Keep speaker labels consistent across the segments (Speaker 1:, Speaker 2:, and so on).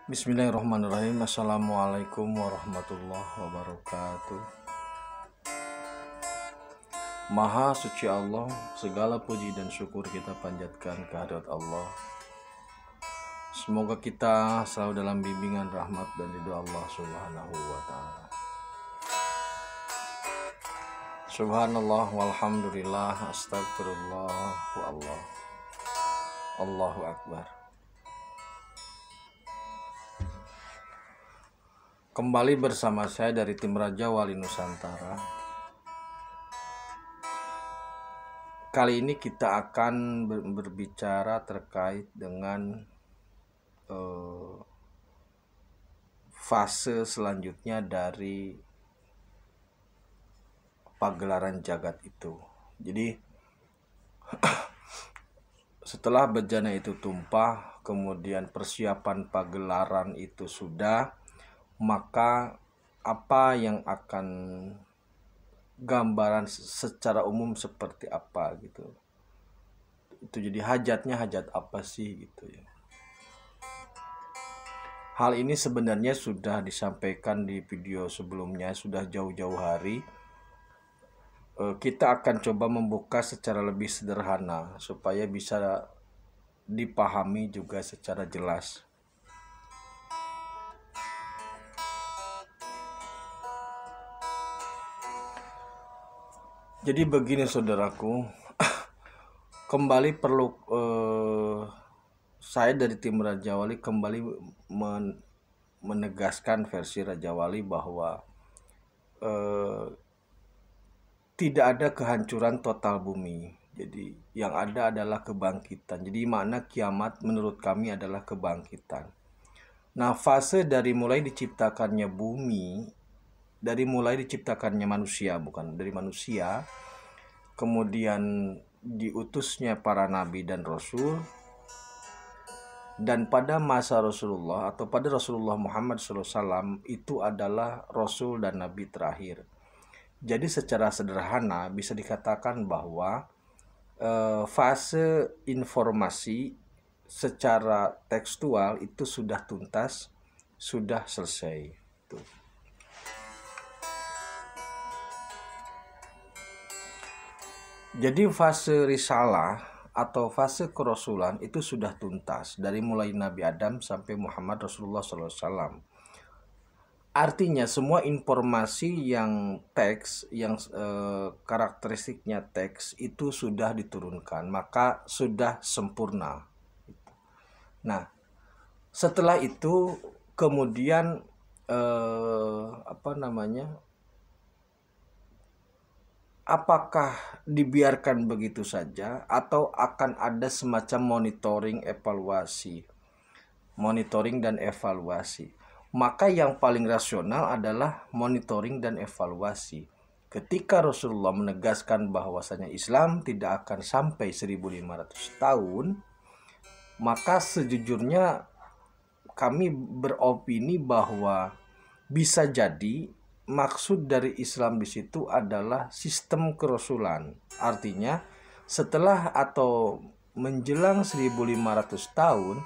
Speaker 1: Bismillahirrahmanirrahim. Assalamualaikum warahmatullahi wabarakatuh. Maha suci Allah, segala puji dan syukur kita panjatkan kehadirat Allah. Semoga kita selalu dalam bimbingan rahmat dan ridho Allah Subhanahu wa ta'ala. Subhanallah walhamdulillah, astagfirullah wa Allah. Allahu Akbar. Kembali bersama saya dari tim Raja Wali Nusantara. Kali ini kita akan berbicara terkait dengan fase selanjutnya dari pagelaran jagat itu. Jadi setelah bejana itu tumpah, kemudian persiapan pagelaran itu sudah, maka apa yang akan gambaran secara umum seperti apa gitu. Itu jadi hajatnya hajat apa sih gitu ya. Hal ini sebenarnya sudah disampaikan di video sebelumnya, sudah jauh-jauh hari. Kita akan coba membuka secara lebih sederhana supaya bisa dipahami juga secara jelas. Jadi begini saudaraku, kembali perlu saya dari tim Raja Wali kembali menegaskan versi Raja Wali bahwa tidak ada kehancuran total bumi. Jadi yang ada adalah kebangkitan. Jadi makna kiamat menurut kami adalah kebangkitan. Nah, fase dari mulai diciptakannya bumi, dari mulai diciptakannya manusia, bukan dari manusia, kemudian diutusnya para nabi dan rasul, dan pada masa Rasulullah atau pada Rasulullah Muhammad SAW itu adalah rasul dan nabi terakhir. Jadi secara sederhana bisa dikatakan bahwa fase informasi secara tekstual itu sudah tuntas, sudah selesai. Tuh. Jadi fase risalah atau fase kerasulan itu sudah tuntas dari mulai Nabi Adam sampai Muhammad Rasulullah SAW. Artinya semua informasi yang teks, yang karakteristiknya teks itu sudah diturunkan, maka sudah sempurna. Nah, setelah itu kemudian apakah dibiarkan begitu saja atau akan ada semacam monitoring dan evaluasi. Maka yang paling rasional adalah monitoring dan evaluasi. Ketika Rasulullah menegaskan bahwasanya Islam tidak akan sampai 1500 tahun, maka sejujurnya kami beropini bahwa bisa jadi maksud dari Islam di situ adalah sistem kerasulan. Artinya setelah atau menjelang 1500 tahun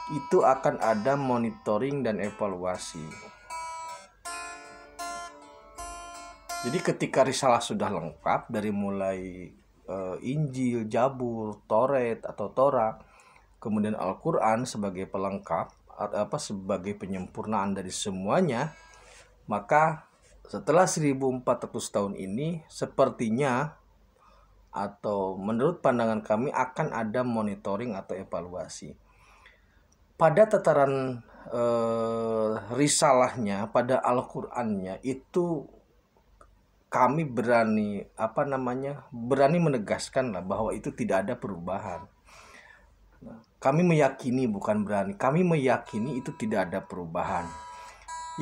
Speaker 1: itu akan ada monitoring dan evaluasi. Jadi ketika risalah sudah lengkap dari mulai Injil, Zabur, Taurat atau Torah, kemudian Al-Quran sebagai pelengkap sebagai penyempurnaan dari semuanya, maka setelah 1400 tahun ini sepertinya atau menurut pandangan kami akan ada monitoring atau evaluasi. Pada tataran risalahnya, pada Al-Qur'annya itu kami berani menegaskan bahwa itu tidak ada perubahan. Kami meyakini, bukan berani, kami meyakini itu tidak ada perubahan.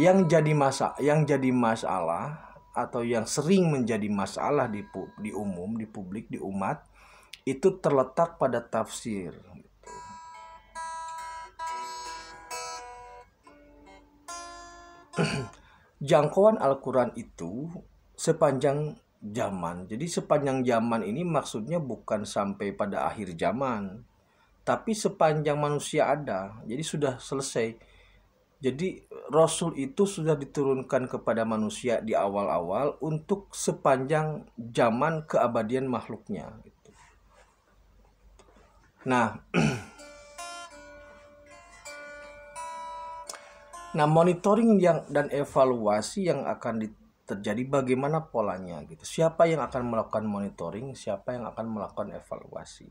Speaker 1: Yang jadi masalah atau yang sering menjadi masalah di umum, di publik, di umat itu terletak pada tafsir. Jangkauan Al-Quran itu sepanjang zaman. Jadi sepanjang zaman ini maksudnya bukan sampai pada akhir zaman, tapi sepanjang manusia ada. Jadi sudah selesai. Jadi Rasul itu sudah diturunkan kepada manusia di awal-awal untuk sepanjang zaman keabadian makhluknya. Nah, nah monitoring yang dan evaluasi yang akan terjadi bagaimana polanya gitu. Siapa yang akan melakukan monitoring, siapa yang akan melakukan evaluasi.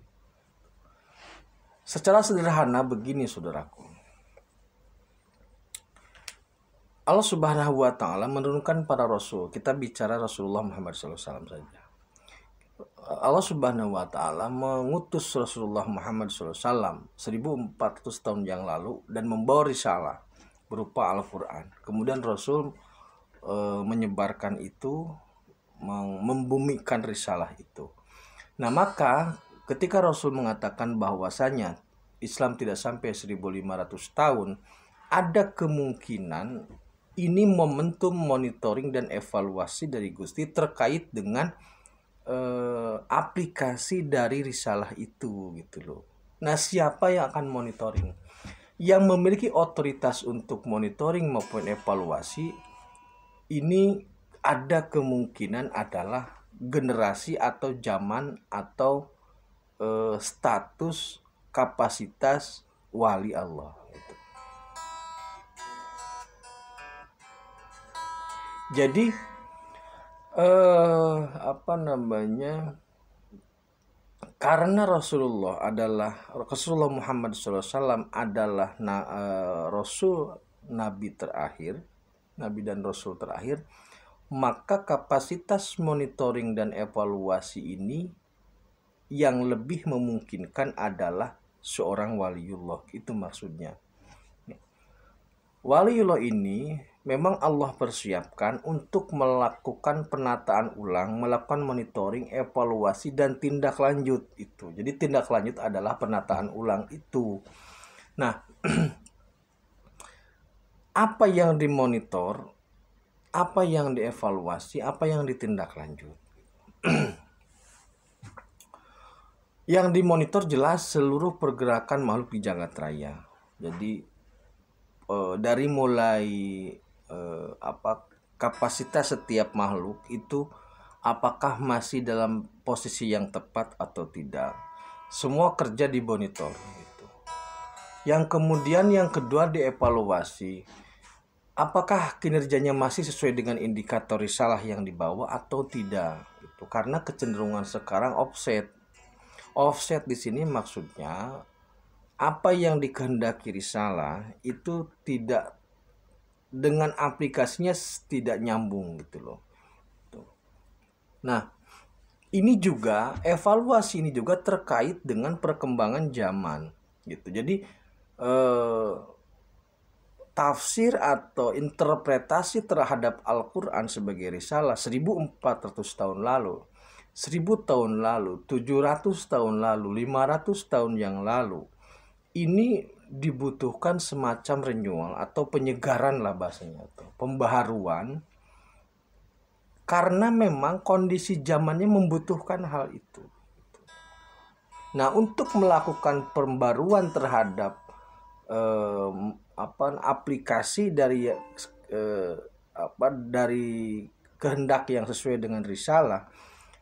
Speaker 1: Secara sederhana begini saudaraku. Allah Subhanahu wa Ta'ala menurunkan para rasul. Kita bicara Rasulullah Muhammad SAW saja. Allah Subhanahu wa Ta'ala mengutus Rasulullah Muhammad SAW 1400 tahun yang lalu dan membawa risalah berupa Al-Quran. Kemudian Rasul menyebarkan itu, membumikan risalah itu. Nah, maka ketika Rasul mengatakan bahwasanya Islam tidak sampai 1500 tahun, ada kemungkinan ini momentum monitoring dan evaluasi dari Gusti terkait dengan aplikasi dari risalah itu gitu loh. Nah, siapa yang akan monitoring? Yang memiliki otoritas untuk monitoring maupun evaluasi ini ada kemungkinan adalah generasi atau zaman atau status kapasitas wali Allah. Jadi karena Rasulullah Muhammad SAW adalah Rasul Nabi terakhir, Nabi dan Rasul terakhir, maka kapasitas monitoring dan evaluasi ini yang lebih memungkinkan adalah seorang waliullah. Itu maksudnya. Waliullah ini memang Allah persiapkan untuk melakukan penataan ulang, melakukan monitoring, evaluasi, dan tindak lanjut itu. Jadi tindak lanjut adalah penataan ulang itu. Nah, apa yang dimonitor, apa yang dievaluasi, apa yang ditindaklanjut. Yang dimonitor jelas seluruh pergerakan makhluk di jagat raya. Jadi dari mulai kapasitas setiap makhluk itu apakah masih dalam posisi yang tepat atau tidak. Semua kerja dimonitor gitu. Yang kemudian yang kedua dievaluasi. Apakah kinerjanya masih sesuai dengan indikator risalah yang dibawa atau tidak? Itu karena kecenderungan sekarang offset. Offset di sini maksudnya apa yang dikehendaki risalah itu tidak dengan aplikasinya tidak nyambung gitu loh. Nah, ini juga evaluasi ini juga terkait dengan perkembangan zaman gitu. Jadi tafsir atau interpretasi terhadap Al-Quran sebagai risalah 1400 tahun lalu, 1000 tahun lalu, 700 tahun lalu, 500 tahun yang lalu, ini dibutuhkan semacam renewal atau penyegaran lah bahasanya, atau pembaharuan, karena memang kondisi zamannya membutuhkan hal itu. Nah, untuk melakukan pembaruan terhadap aplikasi dari dari kehendak yang sesuai dengan risalah,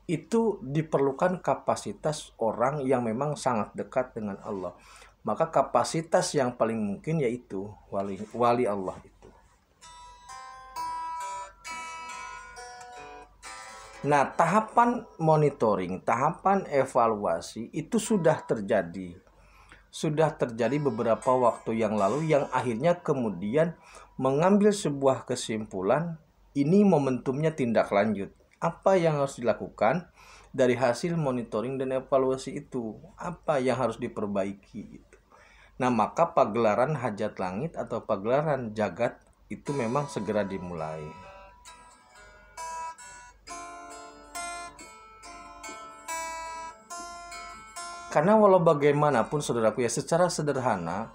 Speaker 1: itu diperlukan kapasitas orang yang memang sangat dekat dengan Allah. Maka kapasitas yang paling mungkin yaitu wali Allah itu. Nah, tahapan monitoring, tahapan evaluasi itu sudah terjadi. Sudah terjadi beberapa waktu yang lalu yang akhirnya kemudian mengambil sebuah kesimpulan, ini momentumnya tindak lanjut. Apa yang harus dilakukan dari hasil monitoring dan evaluasi itu? Apa yang harus diperbaiki? Nah, maka pagelaran hajat langit atau pagelaran jagat itu memang segera dimulai. Karena walau bagaimanapun saudaraku ya, secara sederhana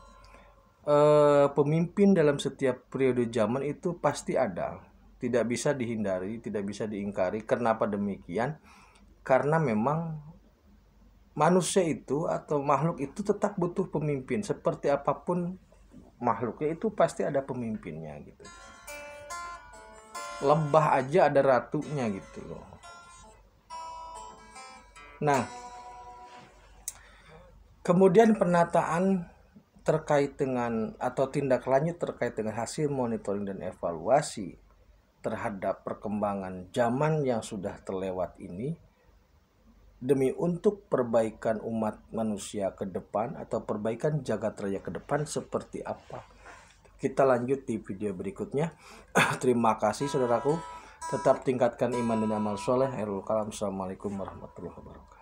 Speaker 1: pemimpin dalam setiap periode zaman itu pasti ada. Tidak bisa dihindari, tidak bisa diingkari. Kenapa demikian? Karena memang manusia itu atau makhluk itu tetap butuh pemimpin seperti apapun makhluknya itu pasti ada pemimpinnya gitu. Lebah aja ada ratunya gitu loh. Nah, kemudian penataan terkait dengan atau tindak lanjut terkait dengan hasil monitoring dan evaluasi terhadap perkembangan zaman yang sudah terlewat ini demi untuk perbaikan umat manusia ke depan atau perbaikan jagat raya ke depan seperti apa. Kita lanjut di video berikutnya. Terima kasih saudaraku. Tetap tingkatkan iman dan amal soleh. Assalamualaikum warahmatullahi wabarakatuh.